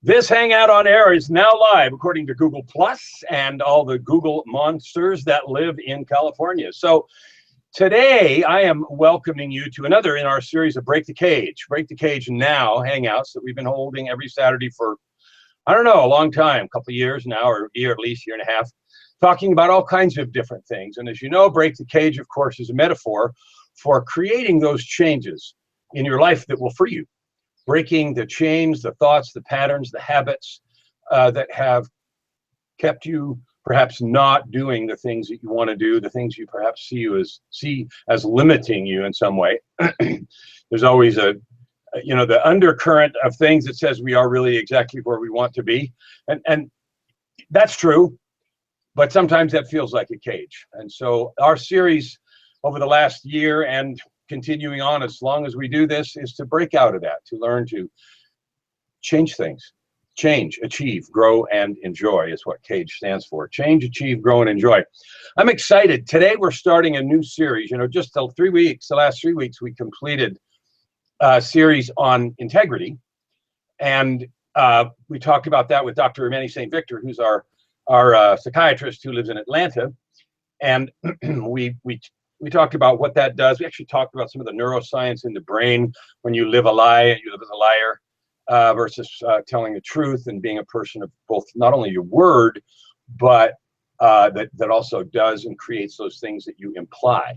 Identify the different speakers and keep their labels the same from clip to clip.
Speaker 1: This Hangout on Air is now live, according to Google Plus and all the Google monsters that live in California. So today I am welcoming you to another in our series of Break the Cage Now Hangouts that we've been holding every Saturday for, I don't know, a long time, a couple of years now, or a year, at least year and a half, talking about all kinds of different things. And as you know, Break the Cage, of course, is a metaphor for creating those changes in your life that will free you. Breaking the chains, the thoughts, the patterns, the habits that have kept you perhaps not doing the things that you want to do, the things you perhaps see as limiting you in some way. There's always the undercurrent of things that says we are really exactly where we want to be. And that's true, but sometimes that feels like a cage. And so our series over the last year and continuing on as long as we do this is to break out of that, to learn to change things. Change, achieve, grow, and enjoy is what CAGE stands for. Change, achieve, grow, and enjoy. I'm excited. Today we're starting a new series. Just the last 3 weeks, we completed a series on integrity. And we talked about that with Dr. Emmanuel St. Victor, who's our psychiatrist who lives in Atlanta. And we talked about what that does. We actually talked about some of the neuroscience in the brain when you live a lie and you live as a liar versus telling the truth and being a person of both not only your word, but that also does and creates those things that you imply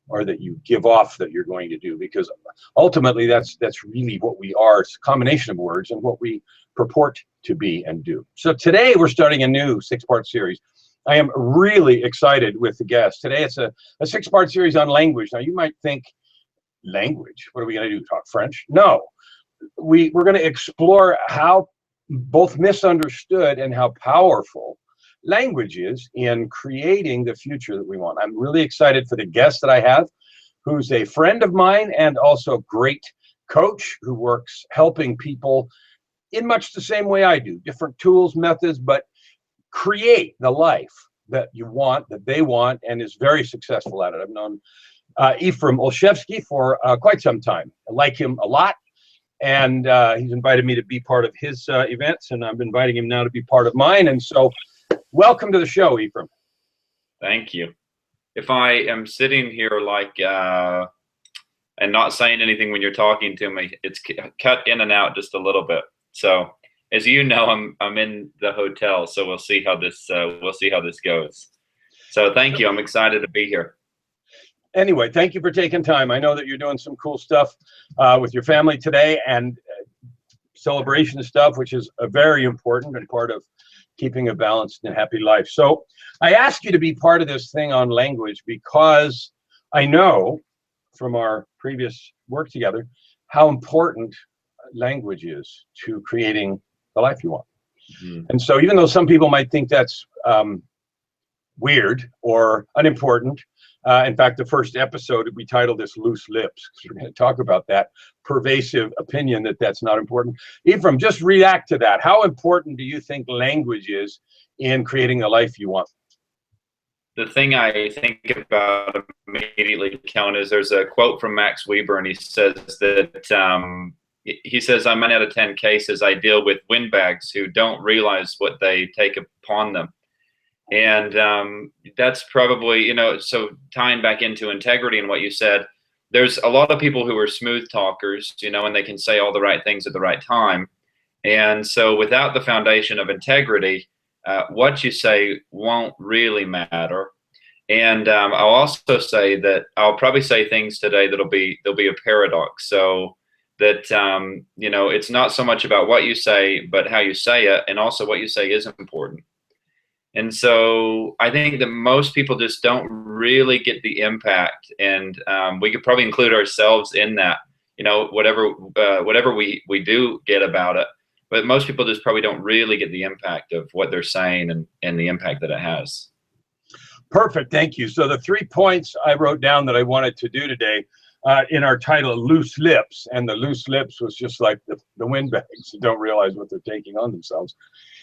Speaker 1: or that you give off that you're going to do. Because ultimately that's really what we are. It's a combination of words and what we purport to be and do. So today we're starting a new 6-part series. I am really excited with the guest. Today it's a 6-part series on language. Now you might think, language? What are we going to do, talk French? No, we're going to explore how both misunderstood and how powerful language is in creating the future that we want. I'm really excited for the guest that I have, who's a friend of mine and also a great coach who works helping people in much the same way I do, different tools, methods, but create the life that you want, that they want, and is very successful at it. I've known Ephraim Olschewski for quite some time. I like him a lot, and he's invited me to be part of his events, and I'm inviting him now to be part of mine. And so welcome to the show, Ephraim.
Speaker 2: Thank you. If I am sitting here and not saying anything when you're talking to me, it's cut in and out just a little bit. So as you know, I'm in the hotel, so we'll see how this goes. So thank you. I'm excited to be here.
Speaker 1: Anyway, thank you for taking time. I know that you're doing some cool stuff with your family today and celebration stuff, which is very important and part of keeping a balanced and happy life. So I asked you to be part of this thing on language because I know from our previous work together how important language is to creating the life you want. Mm-hmm. And so even though some people might think that's weird or unimportant, in fact, the first episode, we titled this Loose Lips, because we're going to talk about that pervasive opinion that that's not important. Ephraim, just react to that. How important do you think language is in creating the life you want?
Speaker 2: The thing I think about immediately, Kellen, is there's a quote from Max Weber, and he says that on 9 out of 10 cases, I deal with windbags who don't realize what they take upon them. And that's probably, so tying back into integrity and what you said, there's a lot of people who are smooth talkers, and they can say all the right things at the right time. And so without the foundation of integrity, what you say won't really matter. And I'll also say that I'll probably say things today there'll be a paradox. So that, it's not so much about what you say, but how you say it. And also what you say is important. And so I think that most people just don't really get the impact. And we could probably include ourselves in that, whatever we do get about it. But most people just probably don't really get the impact of what they're saying and the impact that it has.
Speaker 1: Perfect. Thank you. So the 3 points I wrote down that I wanted to do today in our title, Loose Lips, and the loose lips was just like the windbags that don't realize what they're taking on themselves.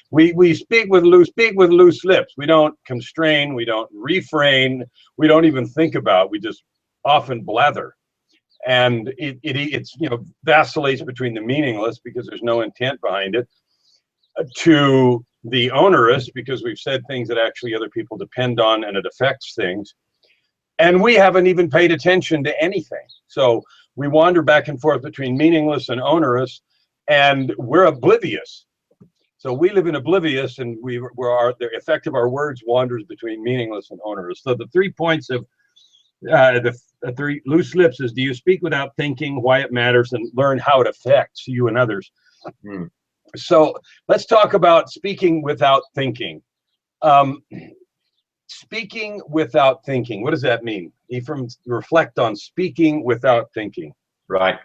Speaker 1: We speak with loose lips. We don't constrain, we don't refrain, we don't even think about, we just often blather. And it's vacillates between the meaningless because there's no intent behind it, to the onerous, because we've said things that actually other people depend on and it affects things. And we haven't even paid attention to anything. So we wander back and forth between meaningless and onerous, and we're oblivious. So we live in oblivious, and the effect of our words wanders between meaningless and onerous. So the 3 points of the 3 loose lips is: do you speak without thinking, why it matters, and learn how it affects you and others. So let's talk about speaking without thinking. Speaking without thinking, what does that mean? Ephraim, reflect on speaking without thinking.
Speaker 2: Right.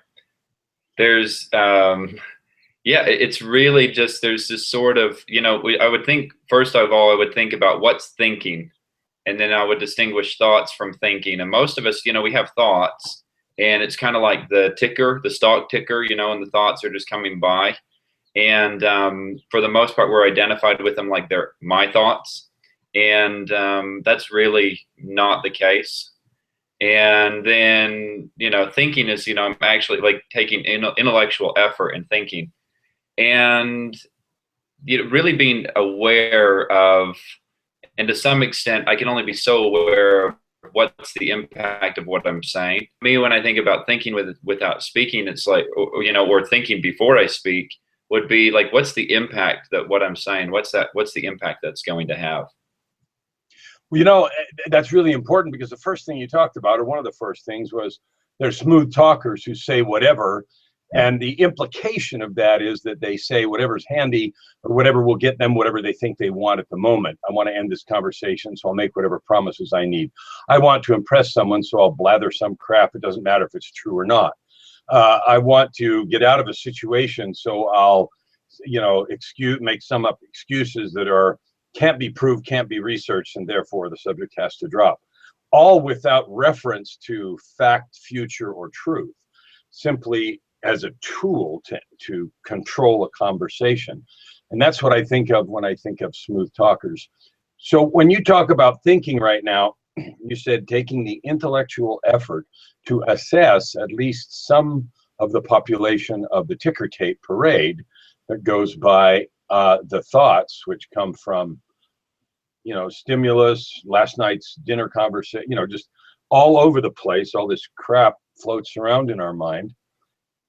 Speaker 2: There's, yeah, it's really just, there's this sort of, I would think, first of all, I would think about what's thinking, and then I would distinguish thoughts from thinking. And most of us, we have thoughts, and it's kind of like the ticker, the stock ticker, and the thoughts are just coming by. And for the most part, we're identified with them like they're my thoughts. And that's really not the case. And then, thinking is, I'm actually like taking intellectual effort and thinking, and really being aware of, and to some extent, I can only be so aware of what's the impact of what I'm saying. Me, when I think about thinking without speaking, it's like, or thinking before I speak would be like, what's the impact that what I'm saying, what's the impact that's going to have?
Speaker 1: Well, that's really important, because the first thing you talked about, or one of the first things, was there's smooth talkers who say whatever. And the implication of that is that they say whatever's handy, or whatever will get them whatever they think they want at the moment. I want to end this conversation, so I'll make whatever promises I need. I want to impress someone, so I'll blather some crap. It doesn't matter if it's true or not. I want to get out of a situation, so I'll, make some up excuses that can't be proved, can't be researched, and therefore the subject has to drop. All without reference to fact, future, or truth, simply as a tool to control a conversation. And that's what I think of when I think of smooth talkers. So when you talk about thinking right now, you said taking the intellectual effort to assess at least some of the population of the ticker tape parade that goes by the thoughts, which come from, stimulus, last night's dinner conversation, just all over the place. All this crap floats around in our mind.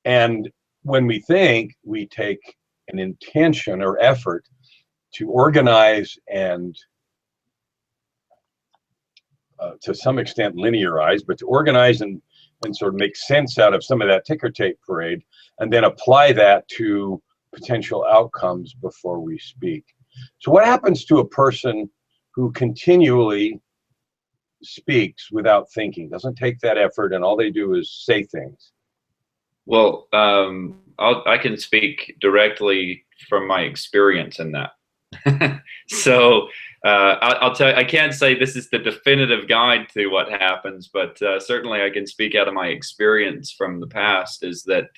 Speaker 1: And when we think, we take an intention or effort to organize and to some extent linearize, but to organize and sort of make sense out of some of that ticker tape parade, and then apply that to potential outcomes before we speak. So what happens to a person who continually speaks without thinking, doesn't take that effort, and all they do is say things?
Speaker 2: Well, I can speak directly from my experience in that. So I'll tell you, I can't say this is the definitive guide to what happens, but certainly I can speak out of my experience from the past, is that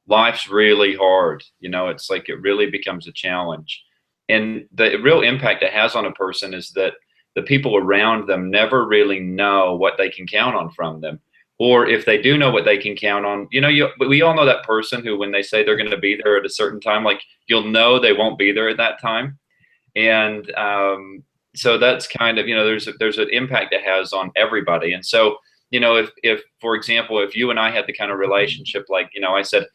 Speaker 2: life's really hard. It's like it really becomes a challenge. And the real impact it has on a person is that the people around them never really know what they can count on from them. Or if they do know what they can count on, we all know that person who, when they say they're going to be there at a certain time, like you'll know they won't be there at that time. And so that's kind of, there's an impact it has on everybody. And so, if for example, if you and I had the kind of relationship, like, I said,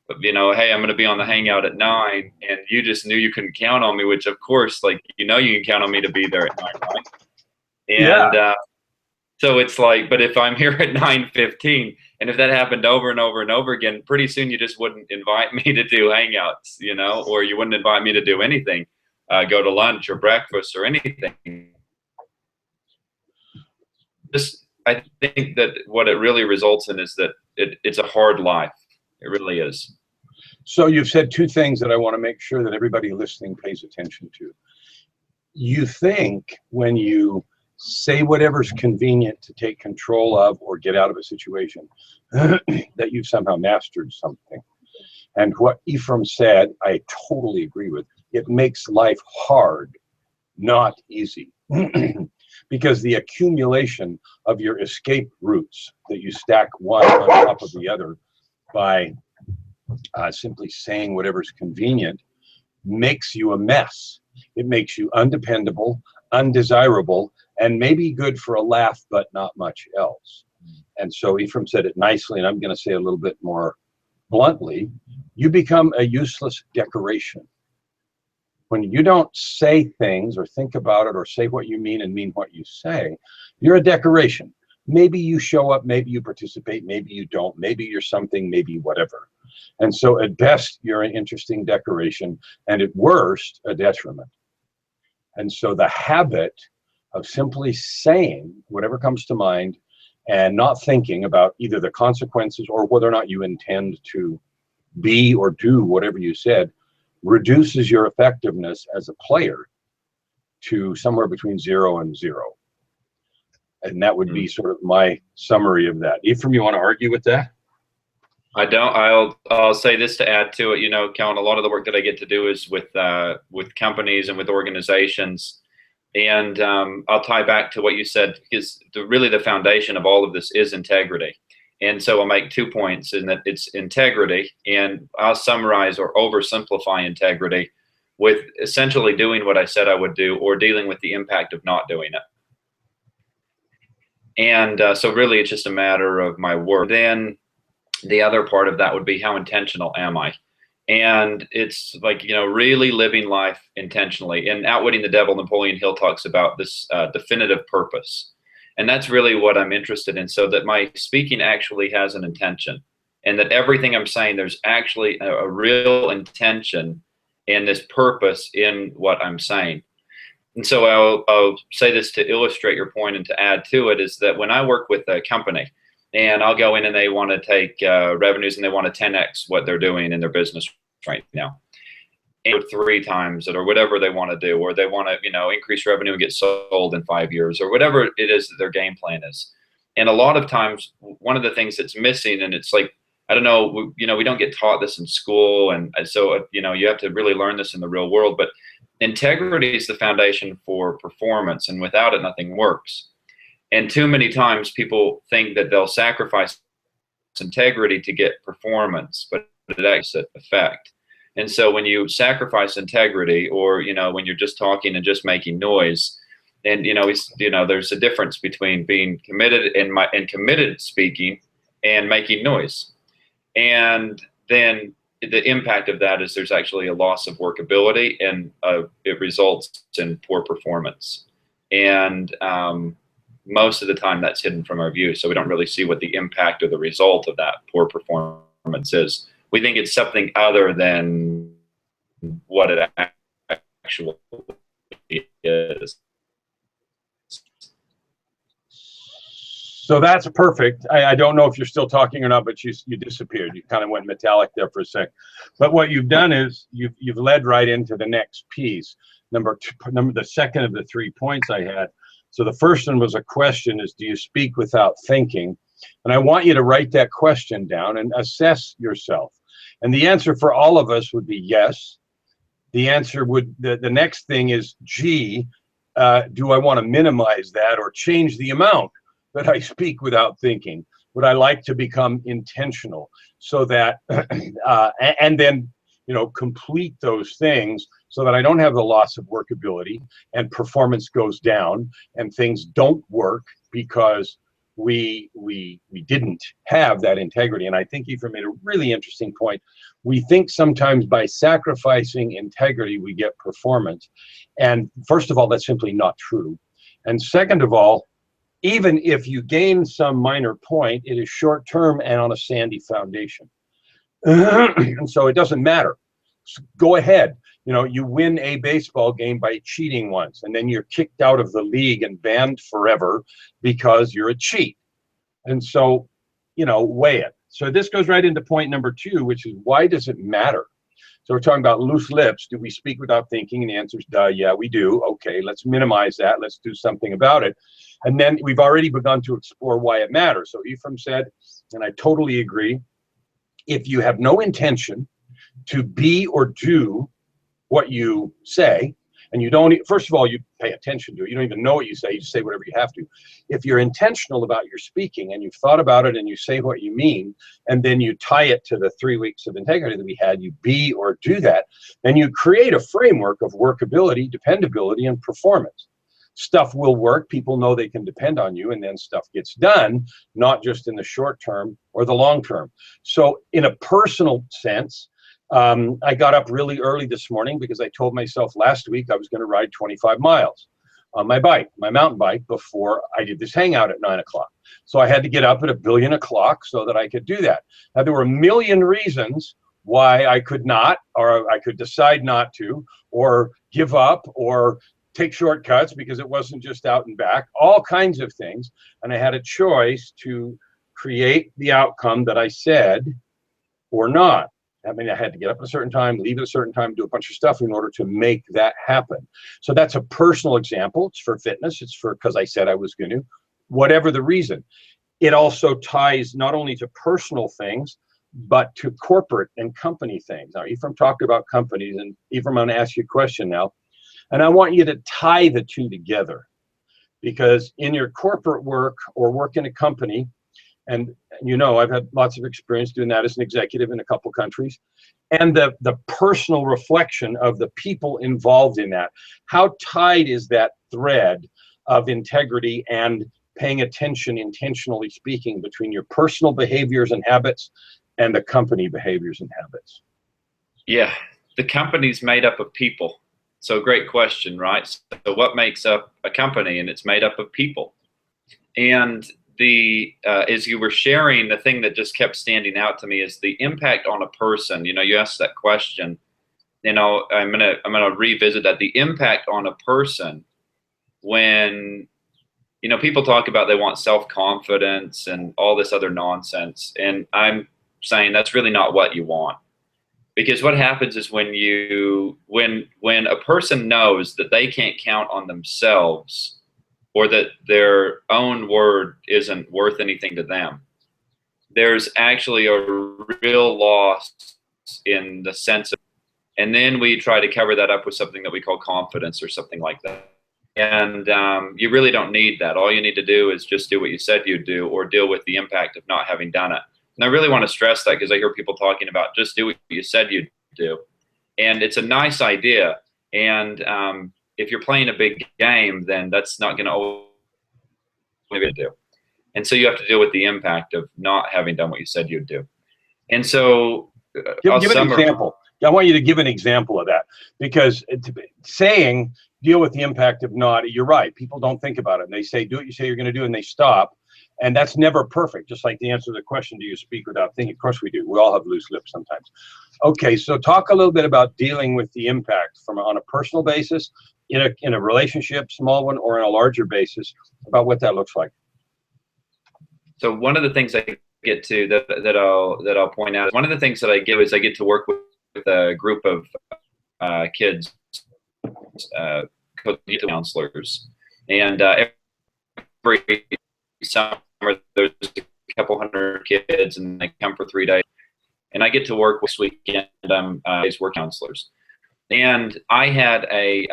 Speaker 2: hey, I'm going to be on the Hangout at 9, and you just knew you couldn't count on me, which of course, like, you can count on me to be there at 9, right? And
Speaker 1: Yeah.
Speaker 2: so it's like, but if I'm here at 9:15, and if that happened over and over and over again, pretty soon you just wouldn't invite me to do Hangouts, or you wouldn't invite me to do anything, go to lunch or breakfast or anything. I think that what it really results in is that it's a hard life. It really is.
Speaker 1: So you've said two things that I want to make sure that everybody listening pays attention to. You think when you say whatever's convenient to take control of or get out of a situation that you've somehow mastered something. And what Ephraim said, I totally agree with. It makes life hard, not easy. Because the accumulation of your escape routes that you stack one on top of the other by simply saying whatever's convenient makes you a mess. It makes you undependable, undesirable, and maybe good for a laugh, but not much else. And so Ephraim said it nicely, and I'm going to say a little bit more bluntly, you become a useless decoration. When you don't say things or think about it or say what you mean and mean what you say, you're a decoration. Maybe you show up, maybe you participate, maybe you don't, maybe you're something, maybe whatever. And so at best, you're an interesting decoration, and at worst, a detriment. And so the habit of simply saying whatever comes to mind and not thinking about either the consequences or whether or not you intend to be or do whatever you said reduces your effectiveness as a player to somewhere between 0 and 0. And that would be sort of my summary of that. Ephraim, you want to argue with that?
Speaker 2: I don't. I'll say this to add to it. You know, Kellen, a lot of the work that I get to do is with companies and with organizations. And I'll tie back to what you said, because really the foundation of all of this is integrity. And so I'll make 2 points in that it's integrity, and I'll summarize or oversimplify integrity with essentially doing what I said I would do or dealing with the impact of not doing it. And so really it's just a matter of my word. Then the other part of that would be, how intentional am I? And it's like, you know, really living life intentionally. In Outwitting the Devil, Napoleon Hill talks about this definitive purpose. And that's really what I'm interested in, so that my speaking actually has an intention, and that everything I'm saying, there's actually a real intention and this purpose in what I'm saying. And so I'll say this to illustrate your point and to add to it, is that when I work with a company and I'll go in and they want to take revenues and they want to 10x what they're doing in their business right now, or 3 times it, or whatever they want to do, or they want to, you know, increase revenue and get sold in 5 years, or whatever it is that their game plan is. And a lot of times, one of the things that's missing, and it's like, I don't know, you know, we don't get taught this in school, and so, you know, you have to really learn this in the real world, but integrity is the foundation for performance, and without it, nothing works. And too many times people think that they'll sacrifice integrity to get performance, but it actually effect. And so when you sacrifice integrity, or, you know, when you're just talking and just making noise, and, you know, there's a difference between being committed and committed speaking and making noise. And then the impact of that is there's actually a loss of workability, and it results in poor performance. And most of the time that's hidden from our view. So we don't really see what the impact or the result of that poor performance is. We think it's something other than what it actually is.
Speaker 1: So that's perfect. I don't know if you're still talking or not, but you disappeared. You kind of went metallic there for a sec. But what you've done is you've led right into the next piece. The second of the 3 points I had. So the first one was a question, is do you speak without thinking? And I want you to write that question down and assess yourself. And the answer for all of us would be yes. The answer would, the next thing is, gee, do I want to minimize that or change the amount that I speak without thinking? Would I like to become intentional so that, and then, you know, complete those things so that I don't have the loss of workability and performance goes down and things don't work because we didn't have that integrity. And I think Ephraim made a really interesting point. We think sometimes by sacrificing integrity, we get performance. And first of all, that's simply not true. And second of all, even if you gain some minor point, it is short term and on a sandy foundation. And so it doesn't matter. So go ahead. You know, you win a baseball game by cheating once, and then you're kicked out of the league and banned forever because you're a cheat. And so, you know, weigh it. So this goes right into point number 2, which is, why does it matter? So we're talking about loose lips. Do we speak without thinking? And the answer is, duh, yeah, we do. Okay, let's minimize that. Let's do something about it. And then we've already begun to explore why it matters. So Ephraim said, and I totally agree, if you have no intention to be or do what you say, and you don't, first of all, you pay attention to it. You don't even know what you just say whatever you have to. If you're intentional about your speaking and you've thought about it and you say what you mean, and then you tie it to the 3 weeks of integrity that we had, you be or do that, then you create a framework of workability, dependability, and performance. Stuff will work, people know they can depend on you, and then stuff gets done, not just in the short term or the long term. So in a personal sense, I got up really early this morning because I told myself last week I was going to ride 25 miles on my bike, my mountain bike, before I did this hangout at 9 o'clock. So I had to get up at 1,000,000,000 o'clock so that I could do that. Now, there were a million reasons why I could not, or I could decide not to, or give up, or take shortcuts because it wasn't just out and back, all kinds of things. And I had a choice to create the outcome that I said or not. I mean, I had to get up at a certain time, leave at a certain time, do a bunch of stuff in order to make that happen. So that's a personal example. It's for fitness. It's for, because I said I was going to, whatever the reason. It also ties not only to personal things, but to corporate and company things. Now, Ephraim talked about companies, and Ephraim, I'm going to ask you a question now. And I want you to tie the two together, because in your corporate work or work in a company, and you know, I've had lots of experience doing that as an executive in a couple countries, and the personal reflection of the people involved in that. How tied is that thread of integrity and paying attention, intentionally speaking, between your personal behaviors and habits and the company behaviors and habits?
Speaker 2: Yeah, the company's made up of people. So great question, right? So what makes up a company? And it's made up of people. And as you were sharing, the thing that just kept standing out to me is the impact on a person. You know, you asked that question. You know, I'm gonna revisit that. The impact on a person when, you know, people talk about they want self-confidence and all this other nonsense. And I'm saying that's really not what you want. Because what happens is when a person knows that they can't count on themselves, or that their own word isn't worth anything to them, there's actually a real loss in the sense of, and then we try to cover that up with something that we call confidence or something like that. And you really don't need that. All you need to do is just do what you said you'd do, or deal with the impact of not having done it. And I really want to stress that, because I hear people talking about just do what you said you'd do. And it's a nice idea. And if you're playing a big game, then that's not going to always do. And so you have to deal with the impact of not having done what you said you'd do. And so
Speaker 1: give an example. I want you to give an example of that, because saying deal with the impact of not, you're right. People don't think about it. And they say, do what you say you're going to do, and they stop. And that's never perfect. Just like the answer to the question, do you speak without thinking? Of course we do. We all have loose lips sometimes. Okay, so talk a little bit about dealing with the impact on a personal basis, in a relationship, small one, or on a larger basis, about what that looks like.
Speaker 2: So one of the things I get to that I'll point out, one of the things that I give is I get to work with a group of kids, counselors, and every summer there's a couple hundred kids, and they come for 3 days, and I get to work this weekend. Work counselors, and I had a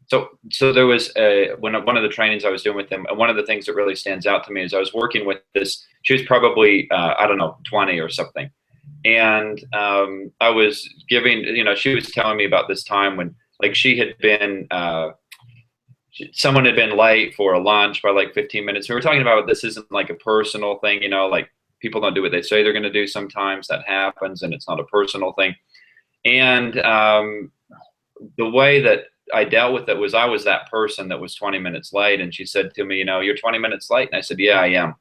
Speaker 2: so there was one of the trainings I was doing with them. One of the things that really stands out to me is I was working with this. She was probably I don't know, 20 or something, and I was giving, you know, she was telling me about this time when, like, she had been someone had been late for a lunch by like 15 minutes. We were talking about this isn't like a personal thing, you know, like people don't do what they say they're going to do. Sometimes that happens, and it's not a personal thing. And the way that I dealt with it was I was that person that was 20 minutes late. And she said to me, you know, you're 20 minutes late. And I said, yeah, I am.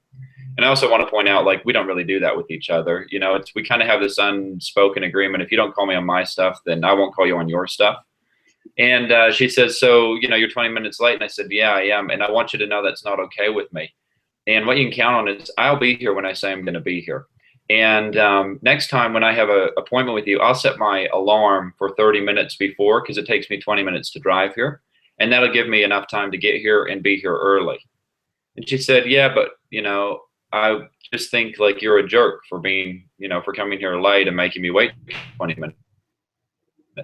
Speaker 2: And I also want to point out, like, we don't really do that with each other. You know, we kind of have this unspoken agreement. If you don't call me on my stuff, then I won't call you on your stuff. And she says, so, you know, you're 20 minutes late. And I said, yeah, I am. And I want you to know that's not okay with me. And what you can count on is I'll be here when I say I'm going to be here. And next time when I have an appointment with you, I'll set my alarm for 30 minutes before, because it takes me 20 minutes to drive here. And that'll give me enough time to get here and be here early. And she said, yeah, but, you know, I just think like you're a jerk for being, you know, for coming here late and making me wait 20 minutes.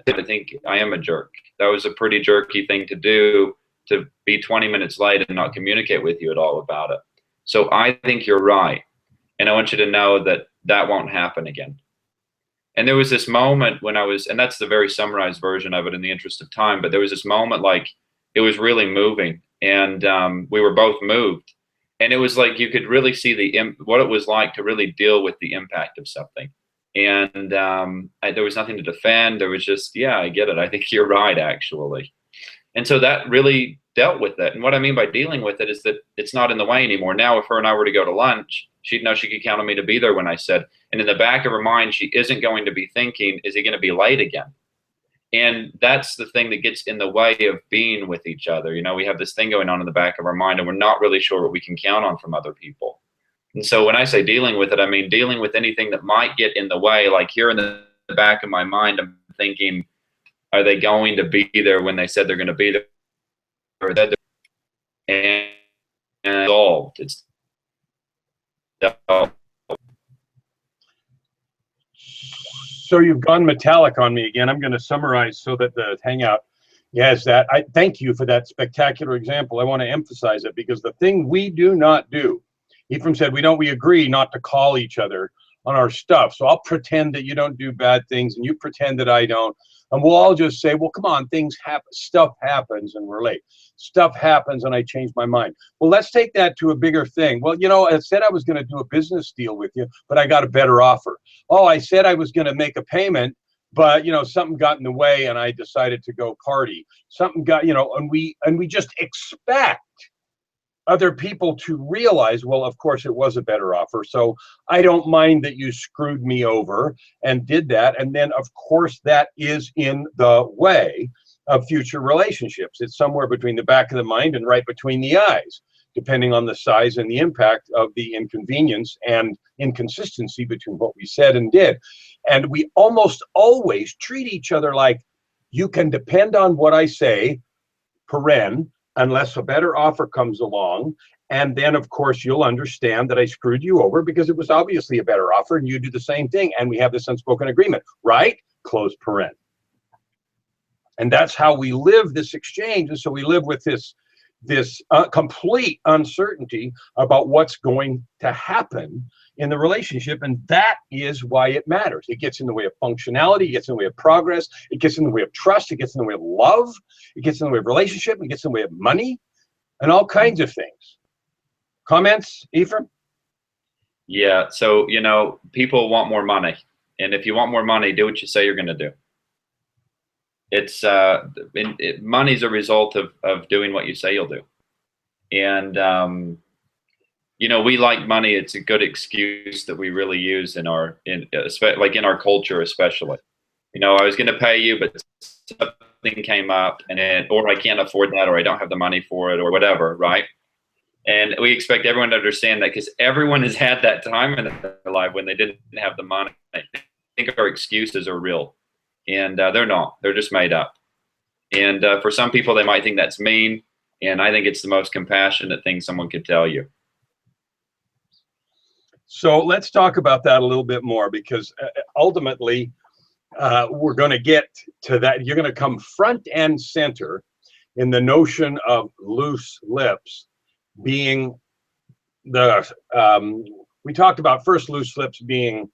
Speaker 2: I think I am a jerk. That was a pretty jerky thing to do, to be 20 minutes late and not communicate with you at all about it. So I think you're right. And I want you to know that that won't happen again. And there was this moment when I was, and that's the very summarized version of it in the interest of time, but there was this moment like it was really moving, and we were both moved. And it was like you could really see what it was like to really deal with the impact of something. And there was nothing to defend. There was just, yeah, I get it. I think you're right, actually. And so that really dealt with it. And what I mean by dealing with it is that it's not in the way anymore. Now, if her and I were to go to lunch, she'd know she could count on me to be there when I said, and in the back of her mind, she isn't going to be thinking, is he going to be late again? And that's the thing that gets in the way of being with each other. You know, we have this thing going on in the back of our mind, and we're not really sure what we can count on from other people. And so when I say dealing with it, I mean dealing with anything that might get in the way. Like here in the back of my mind, I'm thinking, are they going to be there when they said they're going to be there? And resolved. It's
Speaker 1: so you've gone metallic on me again. I'm going to summarize so that the Hangout has that. I thank you for that spectacular example. I want to emphasize it because the thing we do not do, Ephraim said, we agree not to call each other on our stuff. So I'll pretend that you don't do bad things and you pretend that I don't. And we'll all just say, well, come on, things happen, stuff happens and we're late. Stuff happens and I change my mind. Well, let's take that to a bigger thing. Well, you know, I said I was going to do a business deal with you, but I got a better offer. Oh, I said I was going to make a payment, but, you know, something got in the way and I decided to go party. Something got, you know, and we just expect other people to realize, well, of course it was a better offer. So I don't mind that you screwed me over and did that. And then of course that is in the way of future relationships. It's somewhere between the back of the mind and right between the eyes, depending on the size and the impact of the inconvenience and inconsistency between what we said and did. And we almost always treat each other like, you can depend on what I say, unless a better offer comes along. And then, of course, you'll understand that I screwed you over because it was obviously a better offer and you do the same thing. And we have this unspoken agreement, right? Close paren. And that's how we live this exchange. And so we live with this complete uncertainty about what's going to happen in the relationship. And that is why it matters. It gets in the way of functionality, it gets in the way of progress, it gets in the way of trust, it gets in the way of love, it gets in the way of relationship, it gets in the way of money, and all kinds of things. Comments, Ephraim?
Speaker 2: Yeah, so, you know, people want more money. And if you want more money, do what you say you're going to do. It's money's a result of doing what you say you'll do. And you know, we like money. It's a good excuse that we really use in our culture, especially. You know, I was going to pay you, but something came up, or I can't afford that, or I don't have the money for it, or whatever, right? And we expect everyone to understand that because everyone has had that time in their life when they didn't have the money. I think our excuses are real. And they're not. They're just made up. And for some people, they might think that's mean. And I think it's the most compassionate thing someone could tell you.
Speaker 1: So let's talk about that a little bit more, because ultimately, we're going to get to that. You're going to come front and center in the notion of loose lips being the, we talked about first loose lips being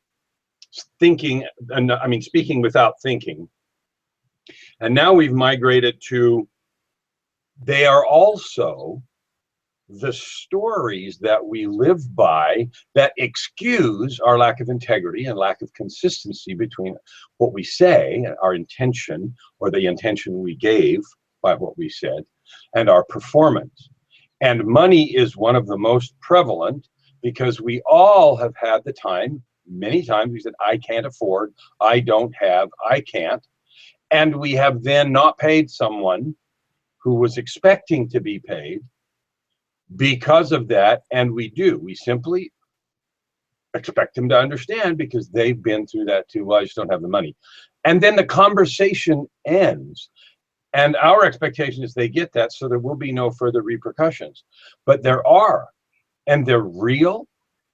Speaker 1: thinking, and I mean speaking without thinking, and now we've migrated to they are also the stories that we live by that excuse our lack of integrity and lack of consistency between what we say, our intention, or the intention we gave by what we said, and our performance. And money is one of the most prevalent, because we all have had the time. Many times we said, I can't afford, I don't have, I can't. And we have then not paid someone who was expecting to be paid because of that. And we simply expect them to understand because they've been through that too. Well, I just don't have the money. And then the conversation ends. And our expectation is they get that, so there will be no further repercussions. But there are, and they're real.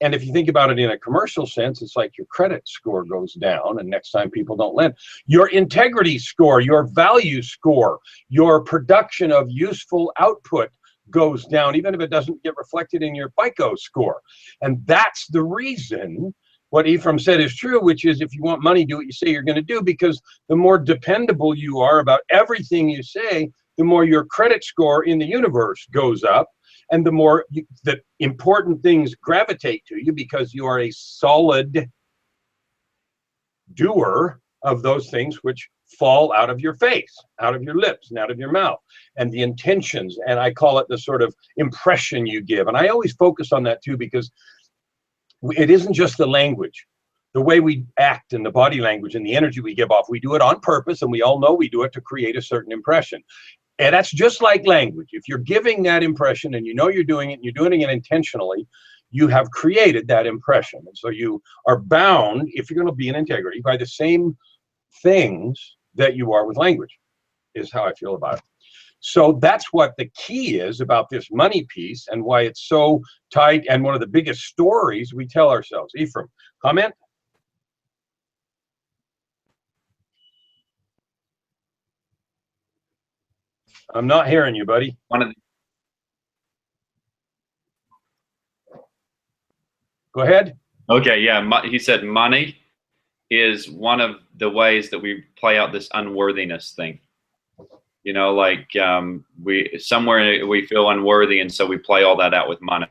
Speaker 1: And if you think about it in a commercial sense, it's like your credit score goes down and next time people don't lend. Your integrity score, your value score, your production of useful output goes down, even if it doesn't get reflected in your FICO score. And that's the reason what Ephraim said is true, which is if you want money, do what you say you're going to do, because the more dependable you are about everything you say, the more your credit score in the universe goes up, and the more the important things gravitate to you because you are a solid doer of those things which fall out of your face, out of your lips, and out of your mouth, and the intentions. And I call it the sort of impression you give. And I always focus on that too, because it isn't just the language, the way we act and the body language and the energy we give off. We do it on purpose, and we all know we do it to create a certain impression. And that's just like language. If you're giving that impression and you know you're doing it, and you're doing it intentionally, you have created that impression. And so you are bound, if you're going to be in integrity, by the same things that you are with language, is how I feel about it. So that's what the key is about this money piece and why it's so tight, and one of the biggest stories we tell ourselves. Ephraim, comment? I'm not hearing you, buddy. Go ahead.
Speaker 2: Okay, yeah, he said money is one of the ways that we play out this unworthiness thing. You know, like we feel unworthy, and so we play all that out with money.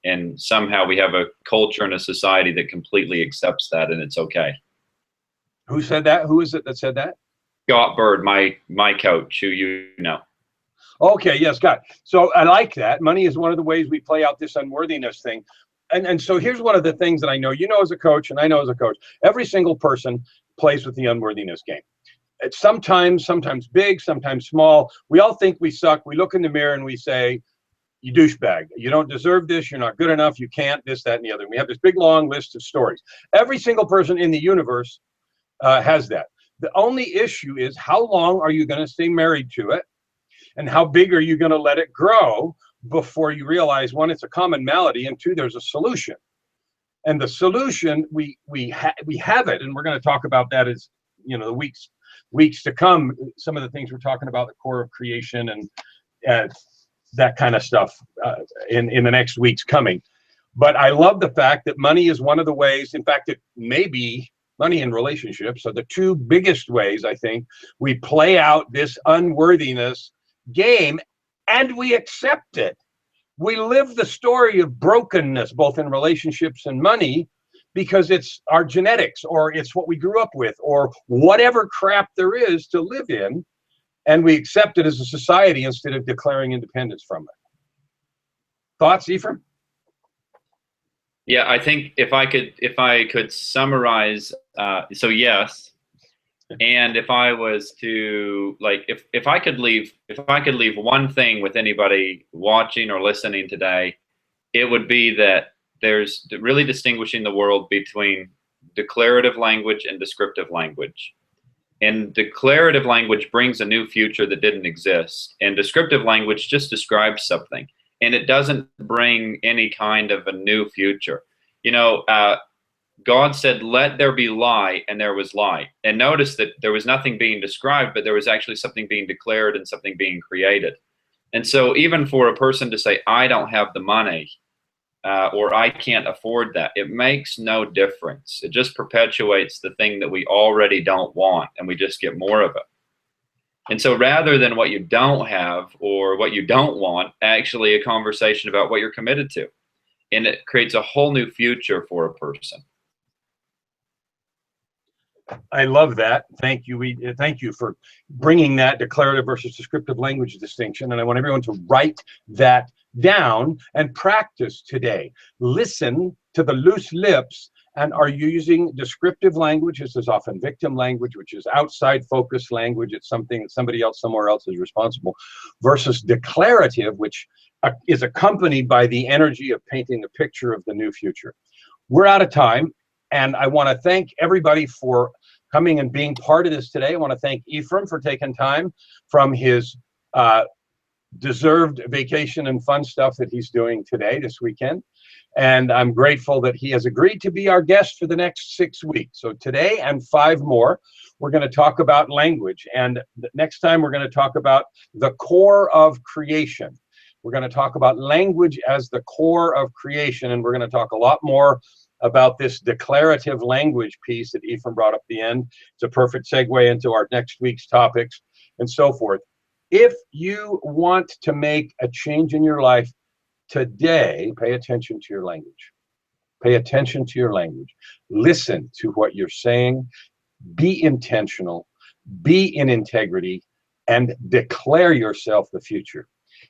Speaker 2: And somehow we have a culture and a society that completely accepts that, and it's okay.
Speaker 1: Who said that? Who is it that said that?
Speaker 2: Scott Bird, my coach, who you know.
Speaker 1: Okay, yes, Scott. So I like that. Money is one of the ways we play out this unworthiness thing. And so here's one of the things that I know, you know, as a coach, and I know as a coach, every single person plays with the unworthiness game. It's sometimes big, sometimes small. We all think we suck. We look in the mirror and we say, you douchebag, you don't deserve this, you're not good enough, you can't, this, that, and the other. And we have this big, long list of stories. Every single person in the universe has that. The only issue is, how long are you going to stay married to it? And how big are you going to let it grow before you realize, one, it's a common malady, and two, there's a solution. And the solution, we have it, and we're going to talk about that as, you know, the weeks to come, some of the things we're talking about, the core of creation and that kind of stuff in the next weeks coming. But I love the fact that money is one of the ways, in fact, it may be money and relationships are the two biggest ways, I think, we play out this unworthiness game, and we accept it. We live the story of brokenness, both in relationships and money, because it's our genetics, or it's what we grew up with, or whatever crap there is to live in, and we accept it as a society instead of declaring independence from it. Thoughts, Ephraim?
Speaker 2: Yeah, I think if I could summarize, so yes, and if I was to, like, if I could leave one thing with anybody watching or listening today, it would be that there's really distinguishing the world between declarative language and descriptive language. And declarative language brings a new future that didn't exist, and descriptive language just describes something, and it doesn't bring any kind of a new future. You know, God said, let there be light, and there was light. And notice that there was nothing being described, but there was actually something being declared and something being created. And so even for a person to say, I don't have the money, or I can't afford that, it makes no difference. It just perpetuates the thing that we already don't want, and we just get more of it. And so rather than what you don't have or what you don't want, actually a conversation about what you're committed to. And it creates a whole new future for a person.
Speaker 1: I love that. Thank you. Thank you for bringing that declarative versus descriptive language distinction. And I want everyone to write that down and practice today. Listen to the loose lips. And are you using descriptive language? This is often victim language, which is outside focus language. It's something that somebody else somewhere else is responsible, versus declarative, which is accompanied by the energy of painting the picture of the new future. We're out of time, and I want to thank everybody for coming and being part of this today. I want to thank Ephraim for taking time from his deserved vacation and fun stuff that he's doing today, this weekend. And I'm grateful that he has agreed to be our guest for the next 6 weeks. So today and 5 more, we're going to talk about language. And next time, we're going to talk about the core of creation. We're going to talk about language as the core of creation. And we're going to talk a lot more about this declarative language piece that Ephraim brought up at the end. It's a perfect segue into our next week's topics and so forth. If you want to make a change in your life today, pay attention to your language. Pay attention to your language. Listen to what you're saying. Be intentional. Be in integrity and declare yourself the future.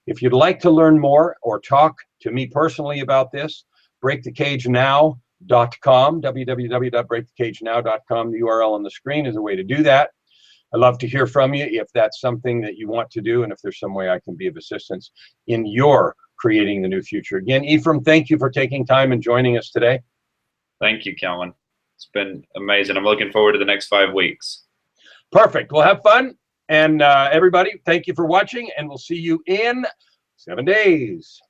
Speaker 1: If you'd like to learn more or talk to me personally about this, breakthecagenow.com, www.breakthecagenow.com. The URL on the screen is a way to do that. I'd love to hear from you if that's something that you want to do and if there's some way I can be of assistance in your creating the new future. Again, Ephraim, thank you for taking time and joining us today.
Speaker 2: Thank you, Calvin. It's been amazing. I'm looking forward to the next 5 weeks.
Speaker 1: Perfect. Well, have fun. And everybody, thank you for watching, and we'll see you in 7 days.